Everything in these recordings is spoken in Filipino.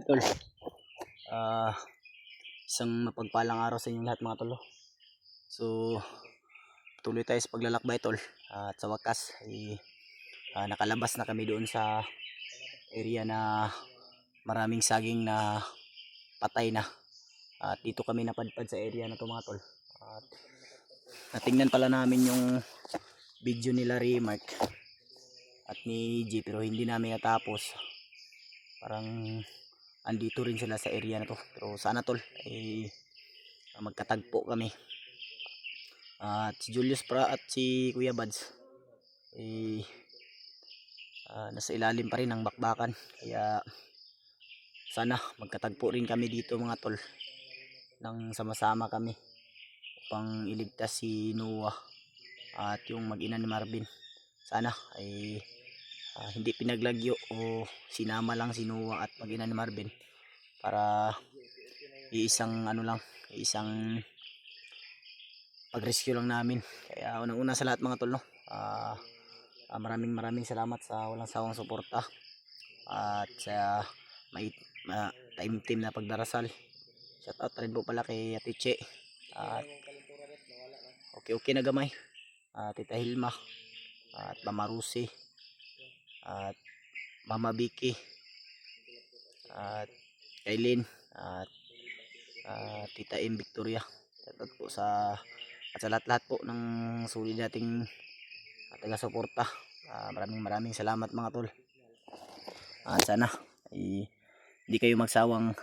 Tol, ah, isang mapagpalang araw sa inyong lahat mga tol. So, tuloy tayo sa paglalakbay tol. At sa wakas ay nakalabas na kami doon sa area na maraming saging na patay na. At dito kami napadpad sa area na to mga tol. At natingnan pala namin yung video nila Remark at ni G, pero hindi namin natapos. Parang andito rin sila sa area na to, pero sana tol ay magkatagpo kami. At si Julius Pra at si Kuya Bads eh, nasa ilalim pa rin ng bakbakan, kaya sana magkatagpo rin kami dito mga tol, nang sama-sama kami upang iligtas si Noah at yung mag-ina ni Marvin. Sana ay hindi pinaglagyo o sinama lang si Noah at mag-ina ni Marvin para iisang isang pag-rescue lang namin. Kaya unang-una sa lahat mga tol, no, maraming salamat sa walang sawang suporta at sa may taimtim na pagdarasal. Shout out rin po pala kay Ate Che at okay na gamay, Tita Hilma at Mama Rusi at Mama Vicky at Kailin at Tita M Victoria. Shout out po sa lahat-lahat po ng sulit nating taga-suporta. Maraming salamat mga tol. Sana ay hindi kayo magsawang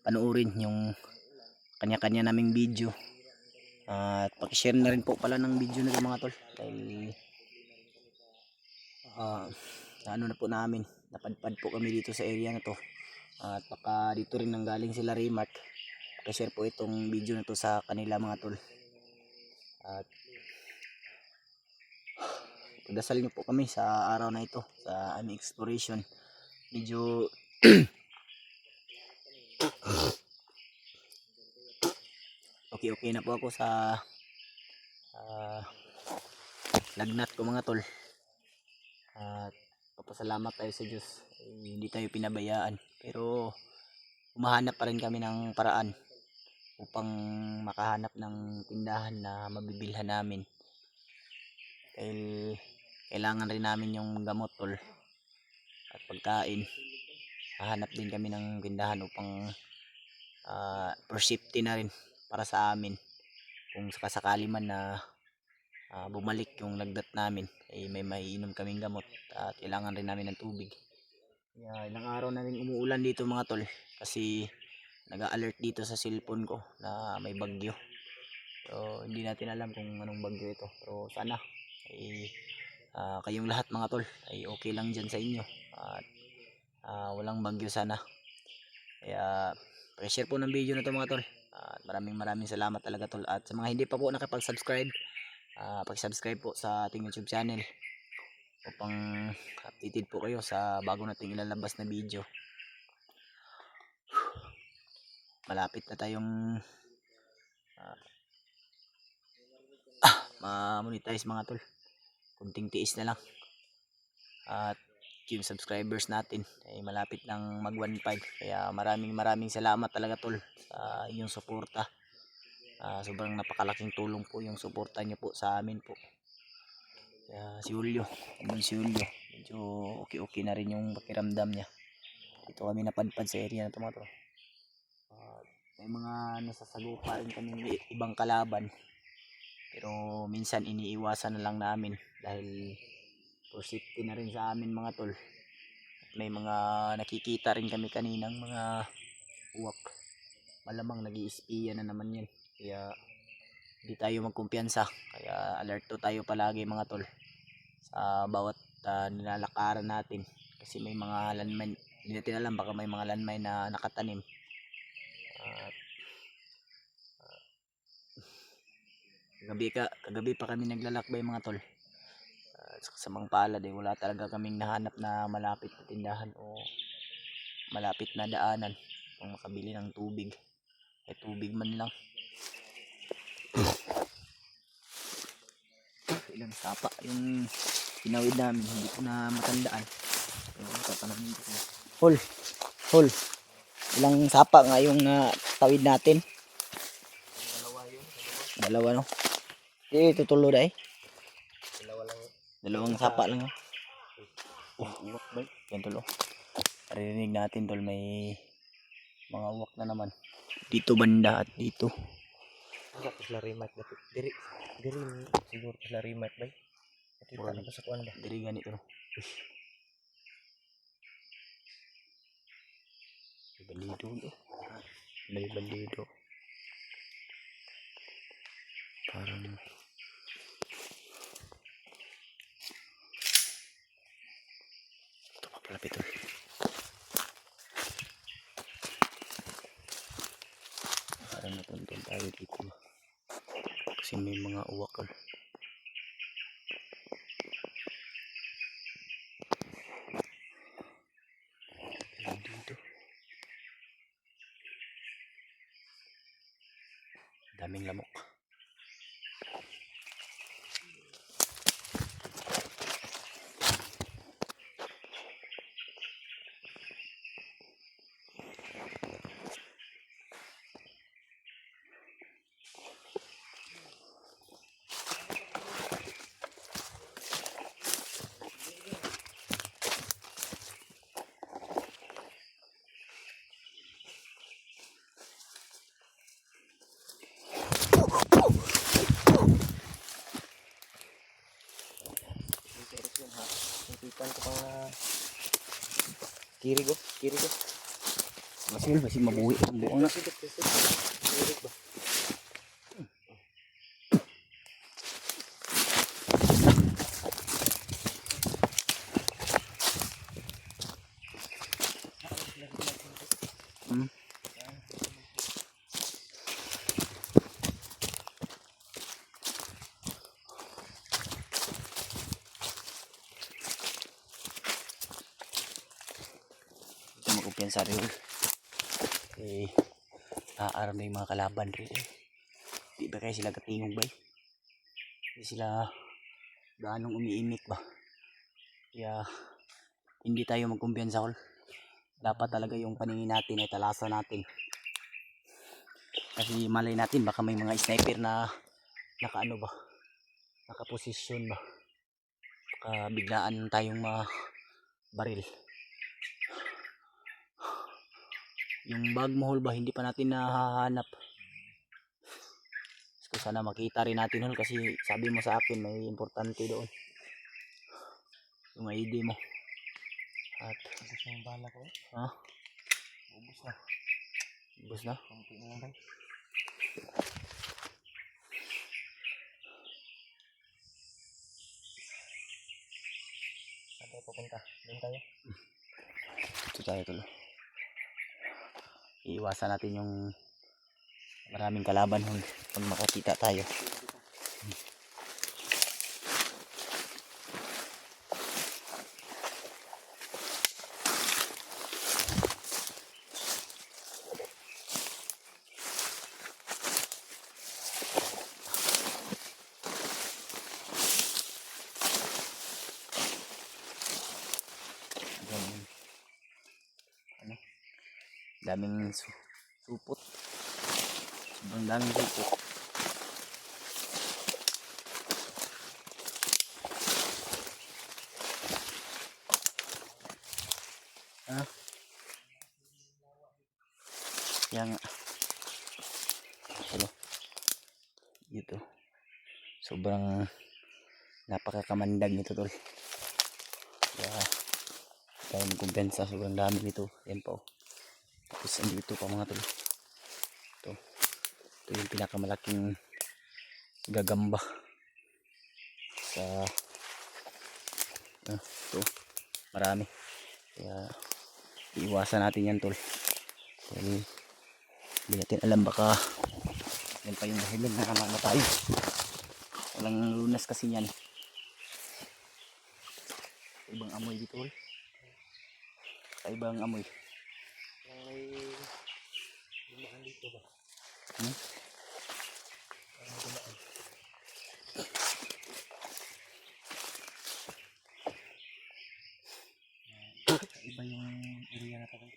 panoorin yung kanya-kanya naming video. At paki-share na rin po pala ng video nito mga tol, dahil ano na po namin, napadpad po kami dito sa area na to. At baka dito rin nanggaling sila Remark. Paki-share po itong video na to sa kanila mga tol. At pagdasal nyo po kami sa araw na ito, sa aming exploration. Medyo okay na po ako sa lagnat ko mga tol. At papasalamat tayo sa Diyos, hindi tayo pinabayaan, pero humahanap pa rin kami ng paraan upang makahanap ng tindahan na mabibilhan namin, dahil kailangan rin namin yung gamot tol at pagkain. Hahanap din kami ng tindahan upang for safety na rin para sa amin, kung sakasakali man na bumalik yung lagnat namin ay may maiinom kaming gamot at kailangan rin namin ng tubig. Ilang araw na rin umuulan dito mga tol, kasi nag-alert dito sa cellphone ko na may bagyo. So hindi natin alam kung anong bagyo ito, pero sana ay kayong lahat mga tol ay okay lang dyan sa inyo at walang bagyo sana. Kaya share po ng video na to mga tol. Maraming salamat talaga tol. At sa mga hindi pa po nakapag-subscribe, pag-subscribe po sa ating YouTube channel upang updated po kayo sa bago nating ilalabas na video. Malapit na tayong ma-monetize mga tol. Kunting tiis na lang. At yung subscribers natin ay malapit nang mag 1.5. Kaya maraming salamat talaga tol sa inyong suporta. Sobrang napakalaking tulong po yung suporta nyo po sa amin po. Kaya si Julio medyo okay na rin yung pakiramdam niya. Dito kami napadpad sa area na ito mga tol. May mga nasasagupa rin kami ibang kalaban, pero minsan iniiwasan na lang namin dahil for safety na rin sa amin mga tol. May mga nakikita rin kami kaninang mga uwak, malamang nag-i-espiya na naman yan, kaya hindi tayo magkumpiyansa. Kaya alerto tayo palagi mga tol sa bawat nilalakaran natin, kasi may mga landmine, hindi natin alam, baka may mga landmine na nakatanim. Kagabi pa kami naglalakbay mga tol. Sa mga palad wala talaga kaming nahanap na malapit na tindahan o malapit na daanan kung makabili ng tubig. Tubig man lang. Ilang sapa yung pinawid namin, hindi ko na matandaan. Hol, Tol, ilang sapa nga yung tawid natin? Dalawa no? Tutulo na eh. Dalawang sapa lang. Uwak ba? Yan tol. Narinig natin tol, may mga uwak na naman. Dito banda at dito. Tapos na remat na diri siguro na remat bay. Ito ta pa sa kuan ba? Diri ganito no. Balido no. May balido. Parang ito pa pala pito. Parang natuntun tayo dito. Kasi may mga uwak. Dito. Daming lamok. Ipitan ko pang kiri ko. Masih mabuhi ang buong na. Kiri ba? Kumpiyansa rin. Aaram na yung mga kalaban rin. Di ba kaya sila katingog ba? Hindi sila gaanong umiimik ba? Kaya hindi tayo magkumpiyansa all. Dapat talaga yung paningin natin ay talasan natin. Kasi malay natin baka may mga sniper na nakaano ba? Nakaposisyon ba? Baka biglaan tayong mabaril. Yung bag mohol ba hindi pa natin nahahanap. So, sana makita rin natin hol kasi sabi mo sa akin may importante doon. Yung ID mo. At Ubus na yung bala ko eh. ha? Ubus na. Ubus na? Kampi na lang. Saan tayo pupunta? Doon tayo? Ito tayo tuloy. Iiwasan natin yung maraming kalaban hol pag makakita tayo. Daming supot. Sobrang daming supot. Yang dito. Sobrang napakakamandag nito tol. Kaya tayo magkumpensa, sobrang dami nito. Yan po. Tapos andito pa mga tol. Ito yung pinakamalaking gagamba sa ito. Marami. Kaya iiwasan natin yan tol. Dahil hindi natin alam baka yan pa yung dahilan na namamatay. Walang lunas kasi yan. Ibang amoy dito tol. Ibang amoy. May dumaan dito ba? Dumaan. Iba yung area na tayo.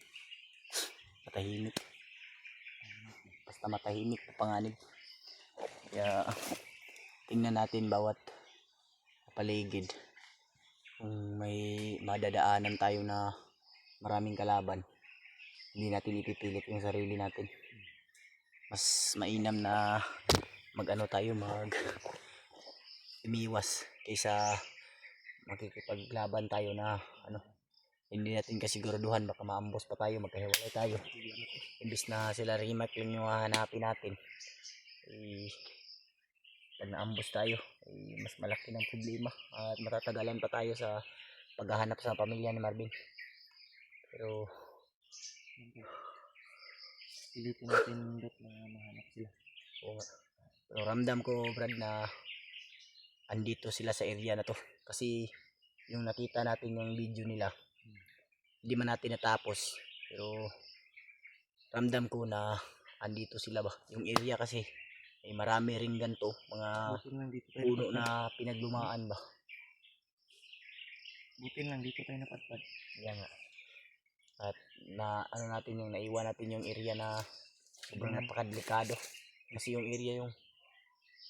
tahimik. Basta matahimik, panganib. Kaya tingnan natin bawat paligid. Kung may madadaanan tayo na maraming kalaban, hindi natin ipipilit yung sarili natin. Mas mainam na umiwas kaysa makikipaglaban tayo na hindi natin kasiguraduhan, baka maambos pa tayo, magkahiwalay tayo. Imbis na sila Rimac lang yung hahanapin natin, pag naambos tayo, mas malaki ng problema at matatagalan pa tayo sa paghahanap sa pamilya ni Marvin. Pero Pilitin natin dot na mahanap sila. oo nga. Pero ramdam ko, Brad, na andito sila sa area na to. Kasi yung nakita natin yung video nila, hindi man natin natapos. Pero ramdam ko na andito sila ba. Yung area kasi ay marami ring ganito, mga Butin lang dito tayo puno napadpad. na pinaglumaan ba. Butin lang dito tayo napadpad. Yan nga. At natin yung naiwan natin yung area na sobrang napakadelikado. Kasi yung area yung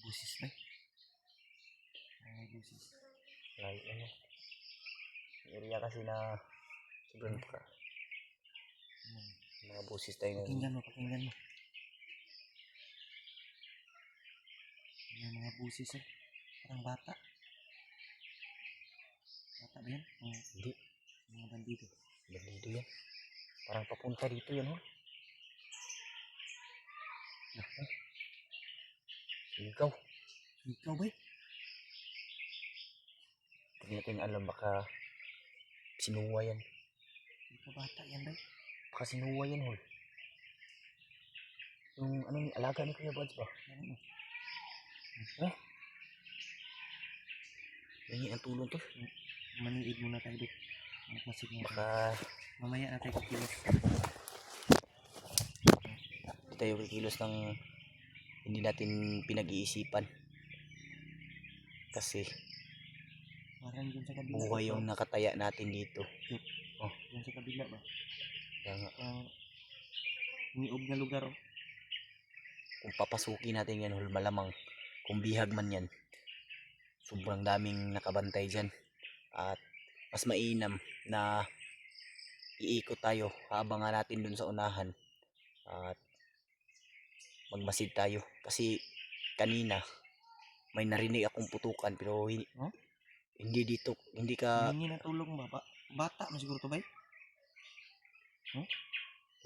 Busis na. Ay, busis. like, yung area kasi na sobrang mga busis tayo Pakinggan mo. May mga busis eh. Parang bata. Bata ba yan? Hindi, Mga bandido. bandido yan. Parang papunta dito yan, oh. Ikaw. Ikaw ba eh? Hindi natin alam, baka sinuwa yan. Ikaw bata yan ba eh? Baka sinuwa yan, hol. Yung alaga ni Kuya Buds ba? Oh. Hingi ang tulong to. Maniid muna tayo dito. Masig mo. Baka Mamaya na tayo kikilos. hindi tayo kikilos ng hindi natin pinag-iisipan. Kasi Parang dyan sa kabila. buhay yung nakataya natin dito. Dyan sa kabila ba? Kaya nga, Niob na lugar oh. kung papasukin natin yan, hol, malamang kung bihag man yan, sobrang daming nakabantay dyan. At mas mainam na iikot tayo, habangan natin dun sa unahan at magmasid tayo. Kasi kanina may narinig akong putukan, pero Huh? hindi dito, hindi ka Hihingi na tulong ba? Bata mo siguro to ba eh?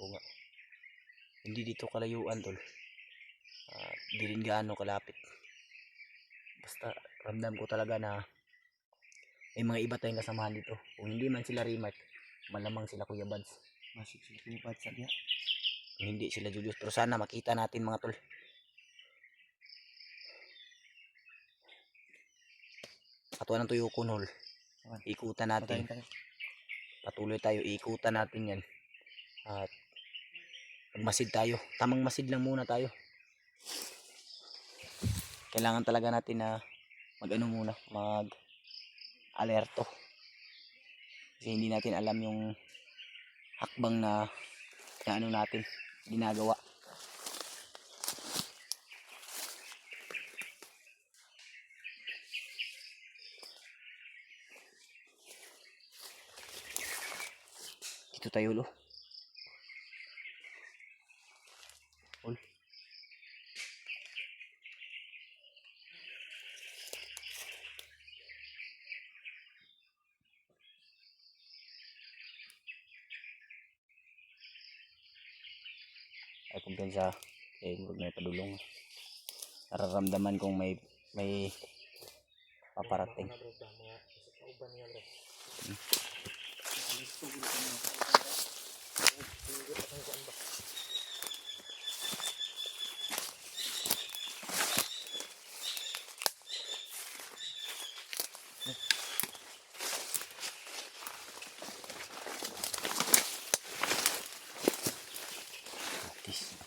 oo nga, hindi dito kalayuan, tol. Di rin gaano kalapit. Basta ramdam ko talaga na may mga iba tayong kasamahan dito. Kung hindi man sila Rimac, malamang sila Kuya Buds. Masig sila pinipad sa diya. Kung hindi sila Julius, pero sana makita natin, mga tol. Katuan ng tuyukon, hol. Ikutan natin. Patayin tayo. Patuloy tayo, ikutan natin yan. At magmasid tayo. Tamang masid lang muna tayo. Kailangan talaga natin na mag-alerto. Kasi hindi natin alam yung hakbang na natin ginagawa. Dito tayo, lo. Ay kumpensa, huwag may padulong. Nararamdaman kong may paparating. This.